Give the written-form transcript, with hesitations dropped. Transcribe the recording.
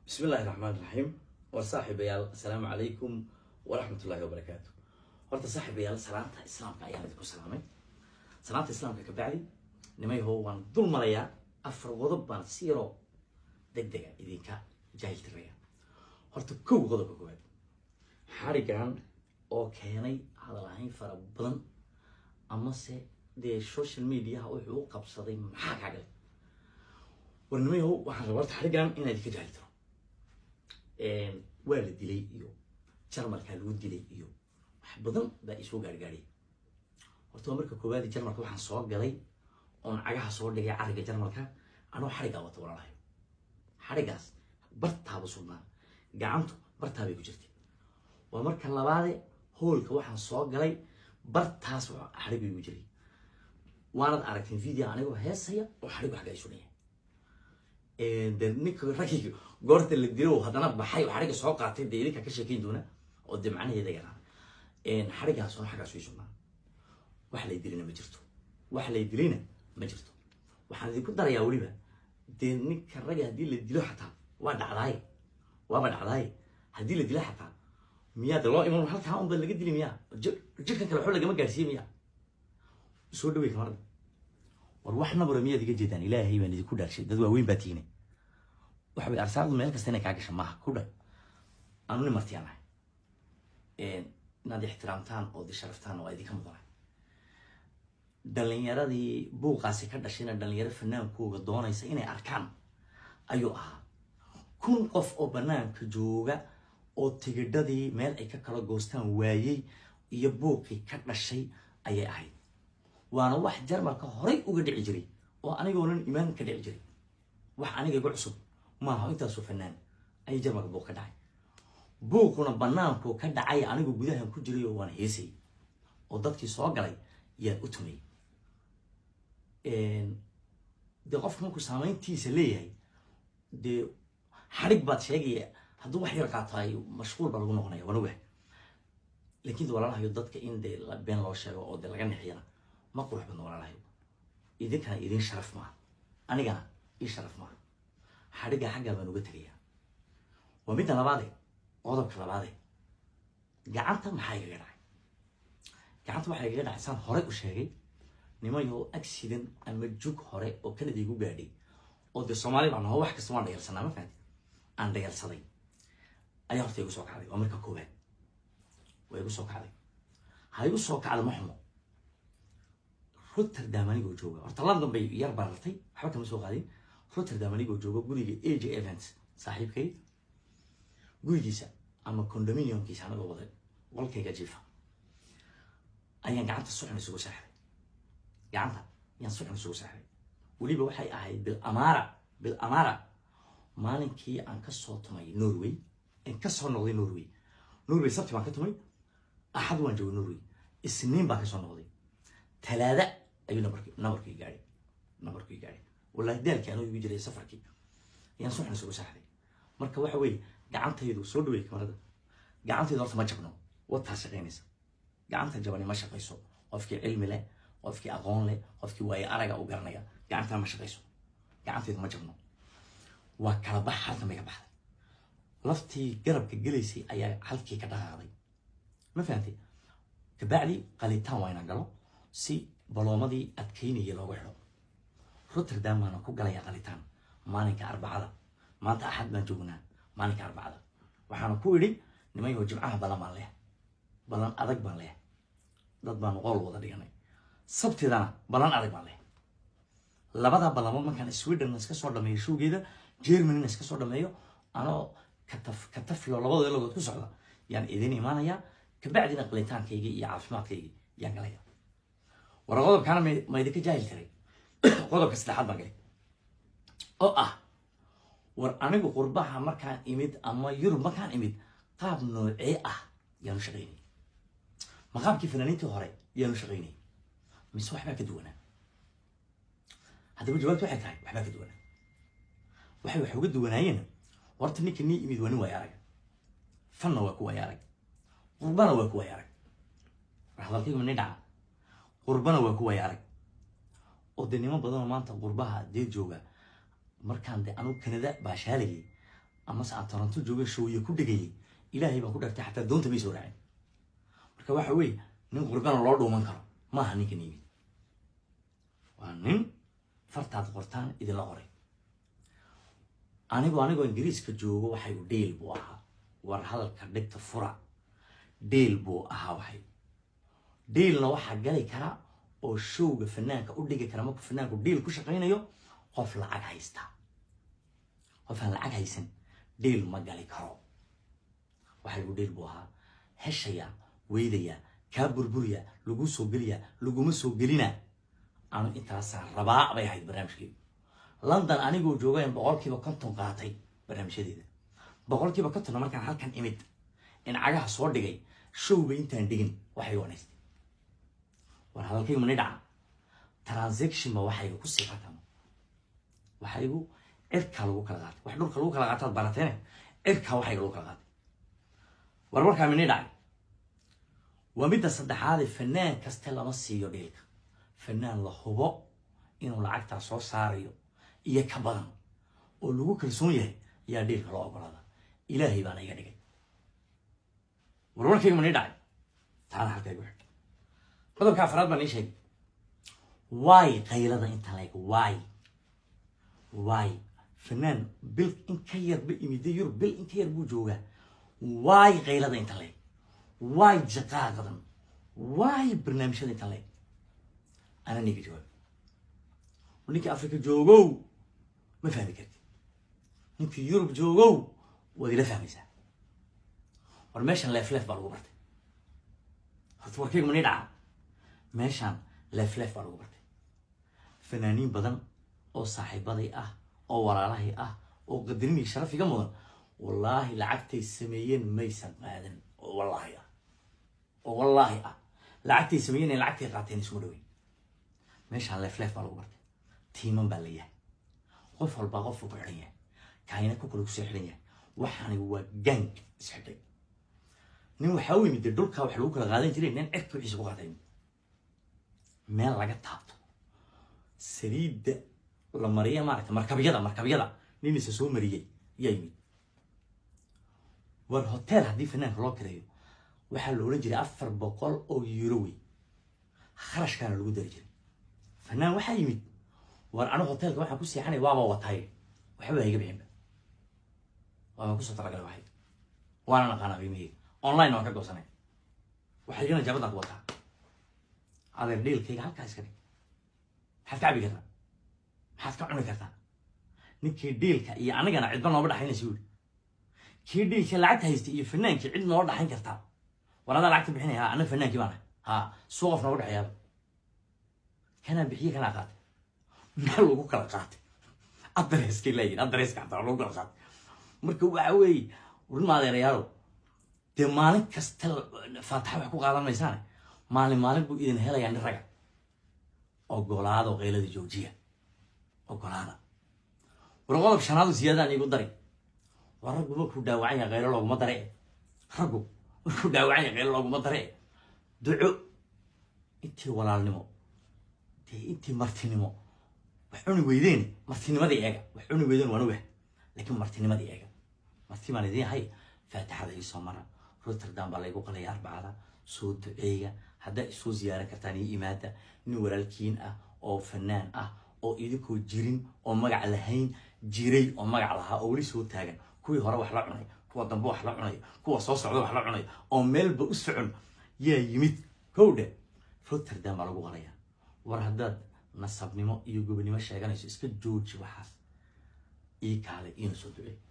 بسم الله الرحمن الرحيم وصاحب يال السلام عليكم ورحمة الله وبركاته. horta saaxiibayaal salaanta islaamka ayaan idinku salaamay. salaanta islaamka ka bacdi nimay hoo waan dul marayaa afar qodob baan si yaro degdega idinka jaahil tiraya. horta kow qodobka koowaad xarigan oo keenay hadal ahayn fara badan ama se dee social media wuxuu u qabsaday maxaa ka galay war nimay hoo waxaan rabaa xarigan inaad idinka jaahil tiro waa la dilay iyo jarmalka lagu dilay iyo badan baa isoo gaargaariyay. horta marka koowaad jarmalka waxaan soo galay oon cagaha soo dhigay cariga jarmalka anoo xariga wato walaalahay. xarigaas bartaaba sugnaa gacantu bartaabay ku jirtay. waa marka labaade hoolka waxaan soo galay bartaas xariga igu jiray. waanad aragteen video anigoo heesaya oo xarigu xagga isu dhigay. ninka rakiga goorta la dilo haddana baxay oo xariga soo qaatay dee idinka ka sheekeyn doona oo dee macnaheeda yaraa xarigaas oo xaggaas way sugnaa. wax la dilina ma jirto, wax la dilina ma jirto. waxaan idinku darayaa weliba dee ninka raga haddii la dilo xataa waa dhacdaay haddii la dilo xataa miyaa de loo iman halkaa unba laga dili miyaa jirkan kale waxba lagama gaarsiiye miyaa soo dhawey kamarda war wax nabura miyaad iga jeedaan ilaahay baan idinku dhaarshay dad waaweyn baa tiine waxa way arsaaqdu meel kasta inay kaa gasha maaha ku dhan anu ni martiyaanahay inaad ixtiraamtaan oo disharaftaan oo idinka mudanay. dhalinyaradii buuqaasi ka dhashayna dhalinyaro fanaankooga doonaysa inay arkaan ayuu ahaa. 1000 qof oo banaanka jooga oo tigidhadii meel ay ka kala goostaan waayey iyo buuqii ka dhashay ayay ahayd. waana wax jarmalka horay uga dhici jiray oo anigoonan imaan ka dhici jiray. wax aniga igu cusub maaha intaasoo fanaan ayay jarmalka buuq ka dhacay. buuquna banaanku ka dhacay anigu gudahan ku jiray oo waan heesay oo dadkii soo galay yaan u tumay. dee qofka markuu saamayntiisa leeyahay dee xarig baad sheegaya hadduu wax yar qaato ay mashquul baa lagu noqonaya waan ogahay. laakiin walaalahayo dadka in dee been loo sheego oo dee laga nixiyana ma qurux badno walaalahayo. idinkana idin sharaf maaha, anigana ii sharaf maaha. xarigga xaggaa baan uga tegayaa. waa midda labaade qodobka labaade gacanta maxaa igaga dhacay. gacanta waxaa igaga dhacay saan horey u sheegay nimayoo accident ama jug hore oo kanada igu gaadhay oo dee soomaali baan nahoo wax kasta waan dhayalsanaa ma fahanti aan dhayalsaday ayaa horta igu soo kacday. waa marka koowaad waa igu soo kacday. ha igu soo kacda ma xumo. rotterdam anigoo jooga horta london bay yar barartay waxba kama soo qaadin. rotterdam anigoo jooga guriga AJ Evans saaxiibkay gurigiisa ama condominiumkiisa anagoo wada qolkayga jiifa ayaan gacanta suxan isugu saaxday. gacanta yaan suxan isugu saaxday. weliba waxay ahayd bil amaara maalinkii aan ka soo tumay Norway aan ka soo noqday Norway sabti baan ka tumay axad waan joogay Norway isniin baan ka soo noqday talaada ayuu nabarkii gaadhay wallahi daalkii anuu igu jiray safarkii yaan suxan isugu saaxday. marka waxa weeye gacantaydu soo dhawey kamarada gacantaydu horta ma jabno wataa shaqaynaysa. gacanta jabani ma shaqayso. qofkii cilmi leh, qofkii aqoon leh, qofkii waayo araga u garanaya gacantana ma shaqayso. gacantaydu ma jabno waa kala bax halkan bay ka baxday. laftii garabka gelaysay ayaa halkii ka dhaqaaqday ma fahantay. kabacdi qalitaan waa inaan galo si baloomadii adkaynaya looga xidho. rotterdam baana ku galaya qalitaan maalinka arbacada. maanta axad baan joognaa maalinka arbacada. waxaana ku idhi nimayoo jimcaha balan adag baan leh. dad baan qool wada dhiganay. sabtidana balan adag baan leh. labada balamood markaan Sweden iska soo dhameeyo showgeeda Germany iska soo dhameeyo anoo kataflo labada logood ku socda yaan idin imaanaya. kabacdina qalitaankayga iyo caafimaadkayga yaan galaya. war qodobkana ma idinka jaahil karay. qodobka saddexaad baan galay oo ah war anigu qurbaha markaan imid ama Yurub markaan imid qaab noocee ah yaanu shaqaynay. maqaabkii fanaaniintii hore yaanu shaqaynay mise waxbaa ka duwanaa. haddaba jawaabtu waxay tahay waxbaa ka duwanaa. waxay wax uga duwanaayeen horta ninka nii imid waa nin waay arag fanna waa ku waay arag qurbana waa ku waay arag. wax hadalkaygu ni dhaca qurbana waa ku waay arag oo dee niman badanoo maanta qurbaha dee jooga markaan de anu Canada baashaalayay أما سأنترنتو جوجا شوية كل دقيقة إلهي بقول لك حتى دون تبي سرعين مركب واحد وي نقول بنا الله دوما كرم ما هنيك نيجي وانين فرتات قرطان إذا لا أوري أنا جو إنجليز كجوجا وحي ديل بوها ورهذا كردك تفرع ديل بو أها وحي ديل نوحة جالي كرا أو شو فنان كأودي كرامك فنان وديل كوش قينا يو قف لعج هيستا قف لعج هيسن ديل ما جالي كرا waxay u dheel buu ahaa heshaya weydaya ka burburiya lagu soo geliya laguma soo gelina aanu intaas rabaa bay ahayd barnaamijkii London anigoo joogay 100% qaatay barnaamijyadeeda 100% markaan halkan imid in cagaha soo dhigay showga intaan dhigin waxay wanaagsan war halkii ma dhaca transaction ma waxay ku sii qaatan waxay u irka lagu kala qaatay wax dhulka lagu kala qaatay barateen irka waxay lagu kala qaatay warwarka min dhacay ومدة صدحات فنان كاستيلا مصيو ديلك فنان لهوبو إنه لعقتها صو ساريو إيا كبادن ولغو كرسونيه يا ديلك لو أقرادا إلهي بانا يغنيك وروركي من يدعي تعال حتى يقول قدر كافرات بني شيء واي قيلة انت لايك واي فنان بل إن كير بإميدي يور بل إن كير بوجوغا واي قيلة انت لايك واي جقاقا واي برنامج انت لايك أنا نيجي جواب ونيجي أفريقيا جوجو ما فاهم كده نيجي يوروب جوجو ودي لا فاهم إذا ورماشان لفلف بارو برتي هتوركيك من يدعى ماشان لفلف بارو برتي فنانين بدن أو صاحب بدي أو ورالله أو قدرني شرف يجمعون والله لعبتي السميين ميسن مادن والله لعبتي السميين لعبتي قاعدين سمدوين ماشان لفلف بارو برتي تيمن باليه قف البغف وبعينه كاينه كوكل سحريه waxaan waa gang isxidhay nin waxa uu yimid dhulka wax lagu kala qaadan jiray nin cirka wixii soo qaaday meel laga taabto saliid la mariyo maaragtay markabyada nin isa soo mariyay yimid war hotel hadii fanaanka loo kireeyo waxa la oran jiray 400 oo euro kharashkana lagu dari jiray fanaan waxa yimid war aniga hotelka waxa ku seexanay waaba watay waxba iga bixin وأنا كنت أتفرج على واحد وأنا نقانا بيمي أونلاين ما كنت أصنع وحاجة جابت أقوتها هذا الديل كي هالك عسكري حتعبي كذا حتكعمل كذا نكى الديل كي أنا جانا عدنا وبدا حين يسوي كي الديل كي لعبتها يستي فنان كي عدنا وبدا حين كذا وأنا لعبت بحني ها أنا فنان كمان ها صوفنا وبدا حيال كان بحيه كان قات نلقو كلا قات أدرس كي أدرس كذا لو كلا قات marka waxa weey urin maadeerayaal de maalin kasta faatax wax ku qaadanaysan maalin buu idin helayaan raga ogolaado qeylada joojiya ogolaada warqodob shanaad siyaadaan igu daray waragu ku dhaawacay qeylo loogu ma daray ragu ku dhaawacay qeylo loogu ma daray duco intii walaalnimo intii martinimo waxuna weydeen martinimadii eega waxuna weydeen waan ogahay laakiin martinimadii eega marti ma leeyahay hay faataxada ay soo mara Rotterdam baa lagu qalay arbacada soo duceeya hada soo ziyaara kartaan iimaada nin walaalkiin ah oo fanaan ah oo idinku jirin oo magac lahayn jiray oo magac laha oo wali soo taagan kuwii hore wax la cunay kuwa dambe wax la cunay kuwa soo socda wax la cunay oo meelba u socon yaa yimid kowda Rotterdam baa lagu qalaya war hadaad nasabnimo iyo gobonimo sheeganayso iska jooji waxaas ii kaale in soo duceeyo